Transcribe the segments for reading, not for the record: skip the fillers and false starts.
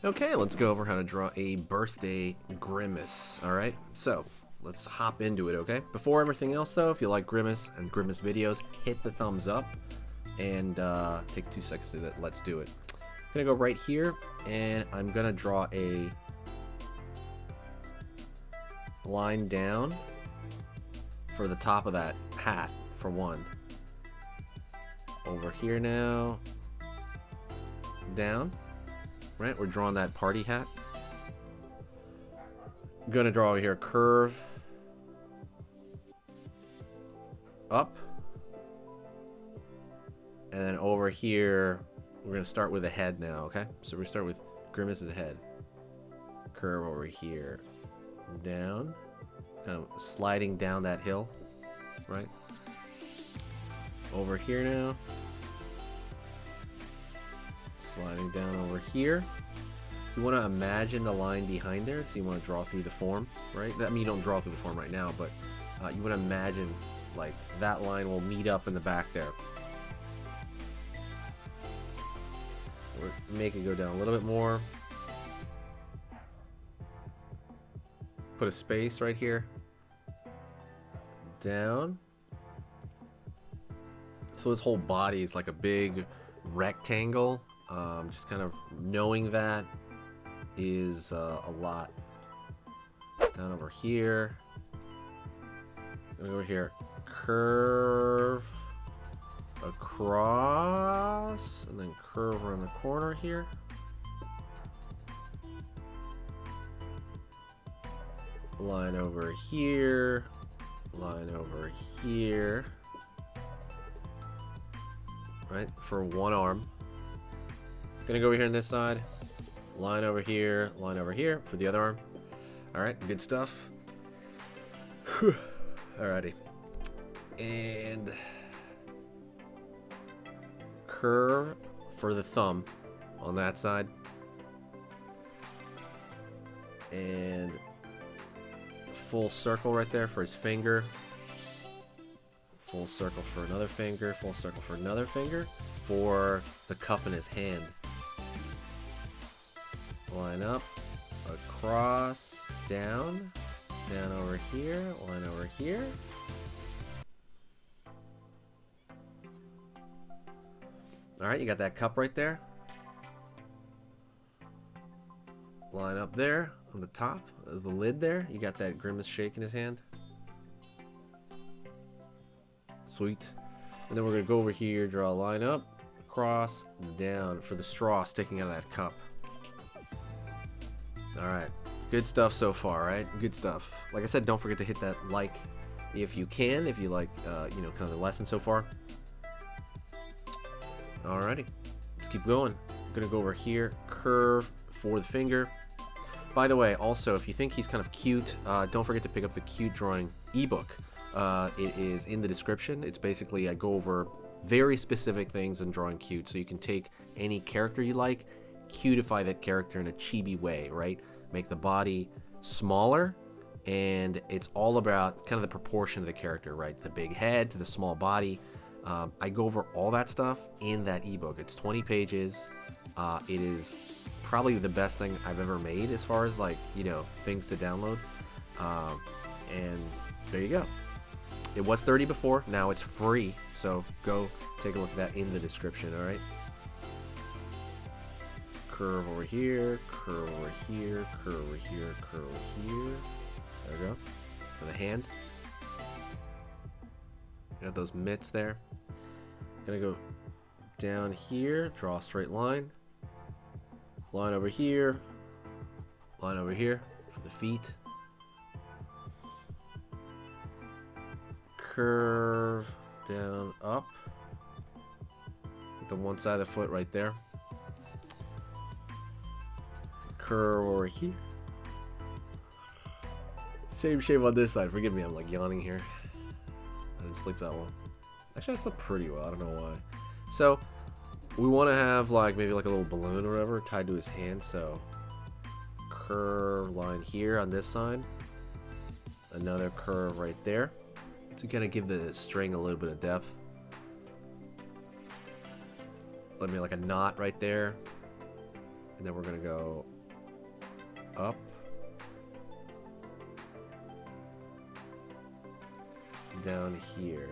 Okay, let's go over how to draw a birthday Grimace. Alright, so let's hop into it, okay? Before everything else though, if you like Grimace and Grimace videos, hit the thumbs up. And takes 2 seconds to do that. Let's do it. I'm gonna go right here and I'm gonna draw a line down for the top of that hat for one. Over here now, down. Right, we're drawing that party hat. I'm gonna draw over here a curve up, and then over here we're gonna start with a head now. Okay, so we start with Grimace's head. Curve over here, down, kind of sliding down that hill, right? Over here now. Sliding down over here. You want to imagine the line behind there, so you want to draw through the form, right? I mean, you don't draw through the form right now, but you want to imagine like that line will meet up in the back there. Or make it go down a little bit more. Put a space right here. Down. So this whole body is like a big rectangle. Just kind of knowing that is a lot. Down over here. Over here. Curve across. And then curve around the corner here. Line over here. Line over here. Right? For one arm. Gonna go over here on this side, line over here for the other arm. Alright, good stuff. Alrighty. And curve for the thumb on that side. And full circle right there for his finger. Full circle for another finger, full circle for another finger for the cup in his hand. Line up, across, down, down over here, line over here. Alright, you got that cup right there. Line up there on the top of the lid there. You got that Grimace Shake in his hand. Sweet. And then we're going to go over here, draw a line up, across, down for the straw sticking out of that cup. Alright, good stuff so far, right? Good stuff. Like I said, don't forget to hit that like if you can, if you like, you know, kind of the lesson so far. Alrighty, let's keep going. I'm gonna go over here, curve for the finger. By the way, also, if you think he's kind of cute, don't forget to pick up the Cute Drawing ebook. It is in the description. It's basically, I go over very specific things in drawing cute, so you can take any character you like, cutify that character in a chibi way, right? Make the body smaller, and it's all about kind of the proportion of the character, right? The big head to the small body. I go over all that stuff in that ebook. It's 20 pages. It is probably the best thing I've ever made as far as, like, you know, things to download. And there you go. It was $30 before, now it's free, so go take a look at that in the description, alright? Curve over here, curve over here, curve over here, curve over here. There we go. For the hand. Got those mitts there. Gonna go down here, draw a straight line. Line over here. Line over here for the feet. Curve down, up. With the one side of the foot right there. Curve over here. Same shape on this side. Forgive me, I'm like yawning here. I didn't sleep that well. Actually, I slept pretty well. I don't know why. So, we want to have like maybe like a little balloon or whatever tied to his hand. So, curve line here on this side. Another curve right there to kind of give the string a little bit of depth. let me like a knot right there. And then we're gonna go up. Down here.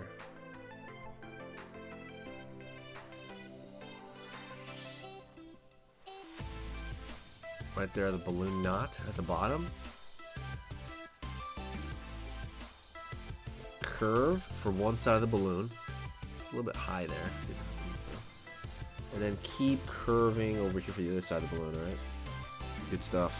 Right there, the balloon knot at the bottom. Curve for one side of the balloon. A little bit high there. And then keep curving over here for the other side of the balloon, alright? Good stuff.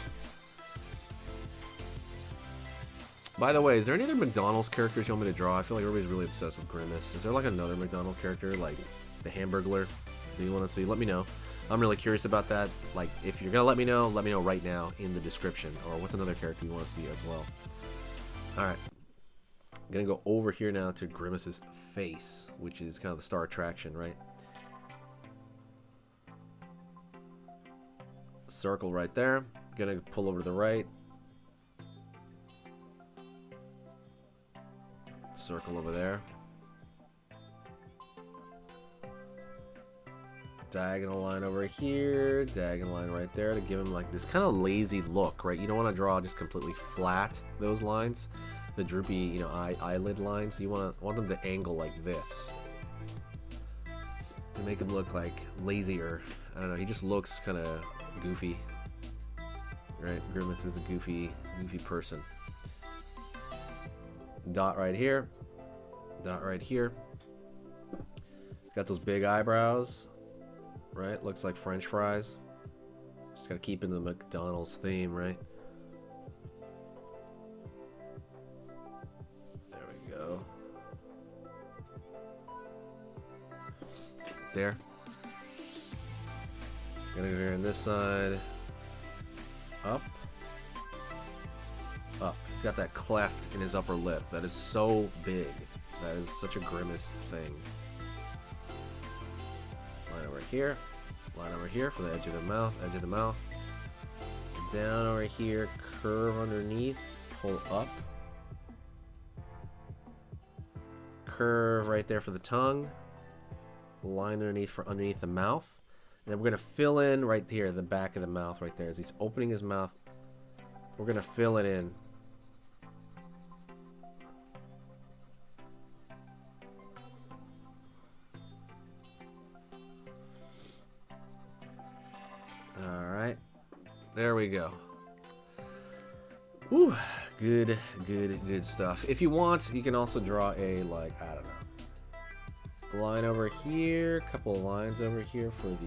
By the way, is there any other McDonald's characters you want me to draw? I feel like everybody's really obsessed with Grimace. Is there like another McDonald's character, like the Hamburglar, that you want to see? Let me know. I'm really curious about that. Like, if you're going to let me know right now in the description. Or what's another character you want to see as well. Alright. I'm going to go over here now to Grimace's face, which is kind of the star attraction, right? Circle right there. Going to pull over to the right. Circle over there. Diagonal line over here. Diagonal line right there to give him like this kind of lazy look, right? You don't want to draw just completely flat, those lines. The droopy, you know, eyelid lines. You want them to angle like this. To make him look like lazier. I don't know, he just looks kind of goofy. Right? Grimace is a goofy person. Dot right here. Dot right here. He's got those big eyebrows. Right? Looks like French fries. Just gotta keep in the McDonald's theme, right? There we go. There. Gonna go here on this side. Up. Up. He's got that cleft in his upper lip. That is so big. That is such a Grimace thing. Line over here. Line over here for the edge of the mouth. Edge of the mouth. Down over here. Curve underneath. Pull up. Curve right there for the tongue. Line underneath for underneath the mouth. And then we're going to fill in right here, the back of the mouth right there. As he's opening his mouth, we're going to fill it in. Alright. There we go. Whew. Good stuff. If you want, you can also draw a, like, I don't know, line over here, a couple of lines over here for the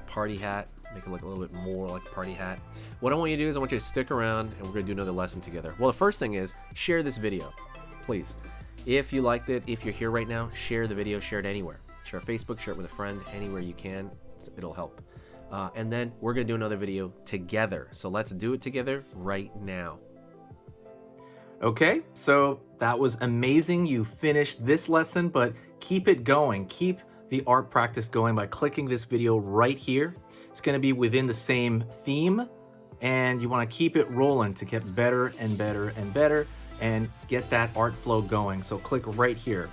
party hat. Make it look a little bit more like a party hat. What I want you to do is I want you to stick around and we're going to do another lesson together. Well, the first thing is share this video, please. If you liked it, if you're here right now, share the video, share it anywhere. Share it on Facebook, share it with a friend, anywhere you can. It'll help. And then we're going to do another video together. So let's do it together right now. Okay, so that was amazing. You finished this lesson, but keep it going. Keep the art practice going by clicking this video right here. It's going to be within the same theme, and you want to keep it rolling to get better and better and better and get that art flow going. So click right here.